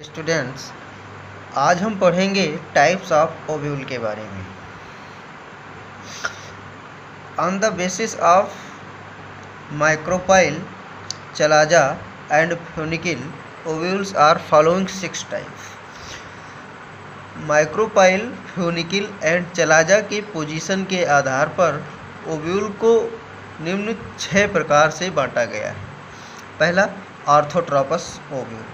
Students, आज हम पढ़ेंगे टाइप्स ऑफ ओव्यूल के बारे में। On the basis of micropyle, chalaza and funicle, ovules are following 6 types. Micropyle, funicle and chalaza के पोजीशन के आधार पर ओव्यूल को निम्न 6 प्रकार से बांटा गया है। पहला, ऑर्थोट्रोपस ओव्यूल।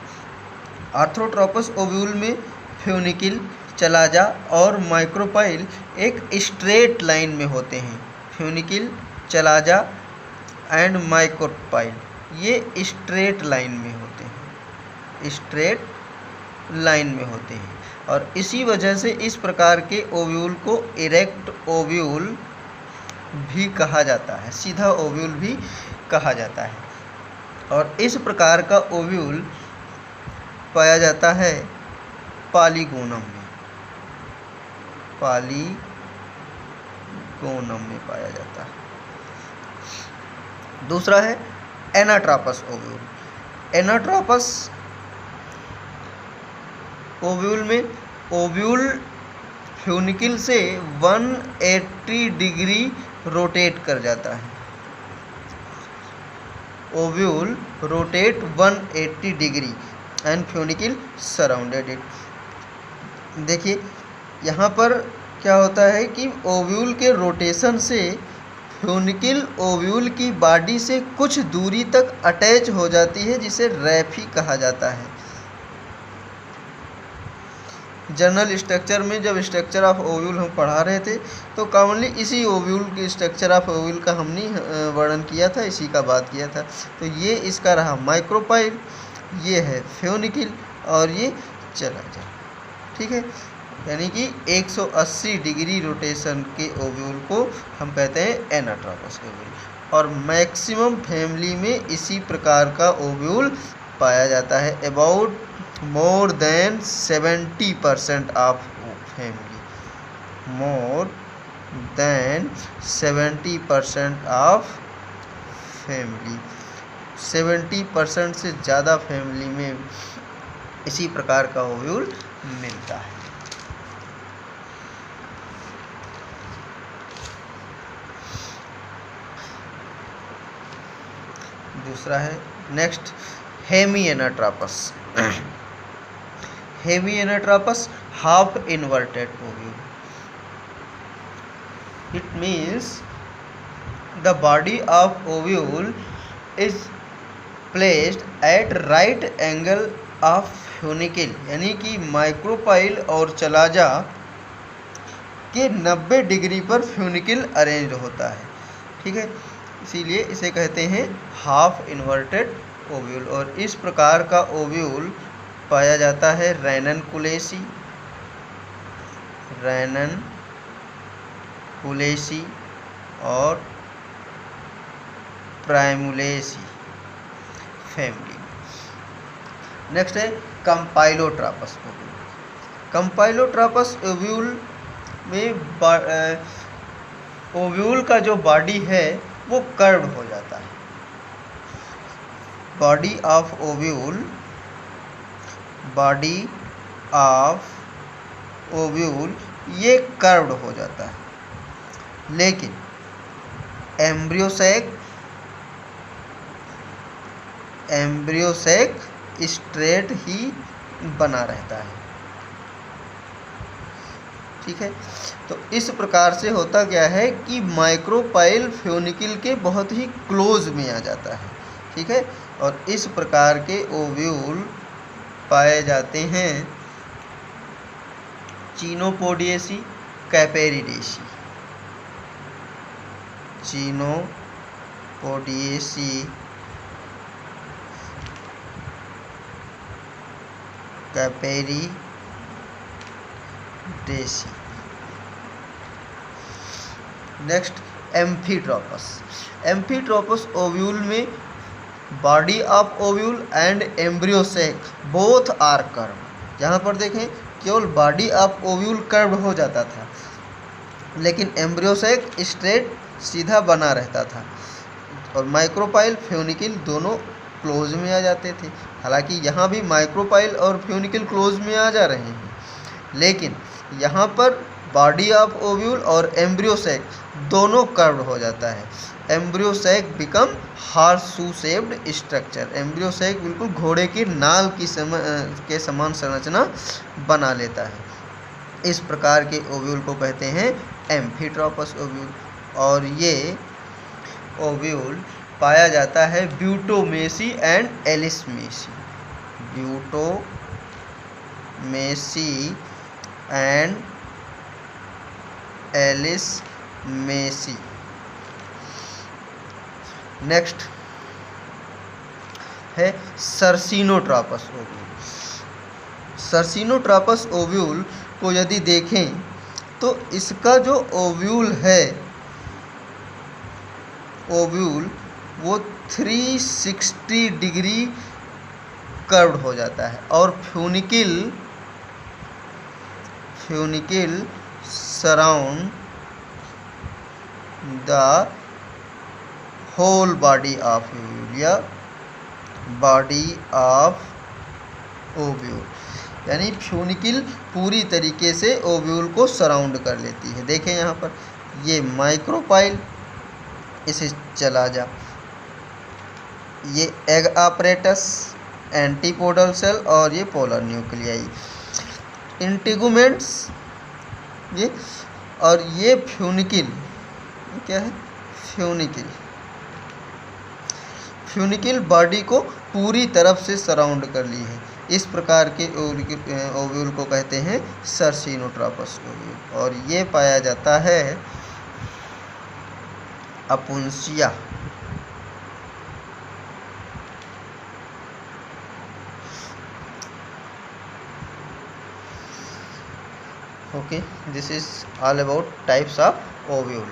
ऑर्थोट्रोपस ओव्यूल में फ्यूनिकिल, चलाजा और माइक्रोपाइल एक स्ट्रेट लाइन में होते हैं। फ्यूनिकिल, चलाजा एंड माइक्रोपाइल ये स्ट्रेट लाइन में होते हैं, स्ट्रेट लाइन में होते हैं और इसी वजह से इस प्रकार के ओव्यूल को इरेक्ट ओव्यूल भी कहा जाता है, सीधा ओव्यूल भी कहा जाता है। और इस प्रकार का ओव्यूल पाया जाता है पॉलीगोनम में, पॉलीगोनम में पाया जाता है। दूसरा है एनाट्रोपस ओव्यूल। एनाट्रोपस ओव्यूल में ओव्यूल फ्यूनिकिल से 180 डिग्री रोटेट कर जाता है। Ovule rotate 180 degree and funicle surrounded it. देखिए यहाँ पर क्या होता है कि ओव्यूल के रोटेशन से फ्यूनिकिल ओव्यूल की बॉडी से कुछ दूरी तक अटैच हो जाती है, जिसे रैफी कहा जाता है। जनरल स्ट्रक्चर में जब स्ट्रक्चर ऑफ ओव्यूल हम पढ़ा रहे थे तो कॉमनली इसी ओव्यूल के स्ट्रक्चर ऑफ ओव्यूल का हमने वर्णन किया था, इसी का बात किया था। तो ये इसका रहा माइक्रोपाइल, ये है फ्यूनिकिल और ये चलाजा। ठीक है, यानी कि 180 डिग्री रोटेशन के ओव्यूल को हम कहते हैं एनाट्रोपस ओव्यूल। और मैक्सिमम फैमिली में इसी प्रकार का ओव्यूल पाया जाता है। About more than 70% of family, more than 70% of family, 70% से ज़्यादा फैमिली में इसी प्रकार का ओव्यूल मिलता है। दूसरा है next hemianatropous. Hemianatropous half inverted ovule. It means the body of ovule is placed at right angle of funicle, यानी कि माइक्रोपाइल और चलाजा के 90 डिग्री पर फ्यूनिकिल अरेंज होता है। ठीक है, इसीलिए इसे कहते हैं हाफ इन्वर्टेड ओव्यूल। और इस प्रकार का ओव्यूल पाया जाता है रैनन-कुलेसी, रैनन-कुलेसी और प्राइमुलेसी फैमिली। नेक्स्ट है कंपाइलोट्रोपस ओव्यूल। कंपाइलोट्रोपस ओव्यूल में ओव्यूल का जो बॉडी है वो कर्व हो जाता है। Body of ovule, body of ovule ये कर्व्ड हो जाता है, लेकिन एम्ब्रियोसेक स्ट्रेट ही बना रहता है। ठीक है, तो इस प्रकार से होता क्या है कि माइक्रोपाइल फ्यूनिकिल के बहुत ही क्लोज में आ जाता है। ठीक है, और इस प्रकार के ओव्यूल पाए जाते हैं Chenopodiaceae, Capparidaceae, Chenopodiaceae, Capparidaceae. Next amphitropous. Amphitropous ovule में body of ovule and embryo sac both are curve. यहाँ पर देखें केवल बॉडी ऑफ ओव्यूल कर्व हो जाता था, लेकिन एम्ब्रियोसेक स्ट्रेट सीधा बना रहता था। और माइक्रोपाइल फ्यूनिकिल दोनों क्लोज में आ जाते थे। हालांकि यहाँ भी माइक्रोपाइल और फ्यूनिकल क्लोज में आ जा रहे हैं, लेकिन यहाँ पर बॉडी ऑफ ओव्यूल और एम्ब्रियो सैक दोनों कर्व्ड हो जाता है। Embryo sac become horseshoe shaped structure. Embryo sac बिल्कुल घोड़े की नाल की के समान संरचना बना लेता है। इस प्रकार के ओव्यूल को कहते हैं एम्फीट्रॉपस ओव्यूल। और ये ओव्यूल पाया जाता है ब्यूटोमेसी एंड एलिसमेसी। ब्यूटोमेसी एंड एलिसमेसी। नेक्स्ट है सर्सिनोट्रापस ओव्यूल। सर्सिनोट्रापस ओव्यूल को यदि देखें तो इसका जो ओव्यूल है, ओव्यूल वो 360 डिग्री कर्व्ड हो जाता है और funicle surround the whole body of ovule या बॉडी ऑफ ओव्यूल, यानी फ्यूनिकिल पूरी तरीके से ओव्यूल को सराउंड कर लेती है। देखें यहाँ पर ये माइक्रोपाइल, इसे चला जा, ये एग आपरेटस, एंटीपोडल सेल और ये पोलर न्यूक्लियाई, इंटीगुमेंट्स ये, और ये फ्यूनिकिल क्या है, फ्यूनिकिल बॉडी को पूरी तरफ से सराउंड कर ली है। इस प्रकार के ओव्यूल को कहते हैं सर्सिनोट्रापस ओव्यूल। और ये पाया जाता है अपुंसिया। Okay, this is all about types of ovule.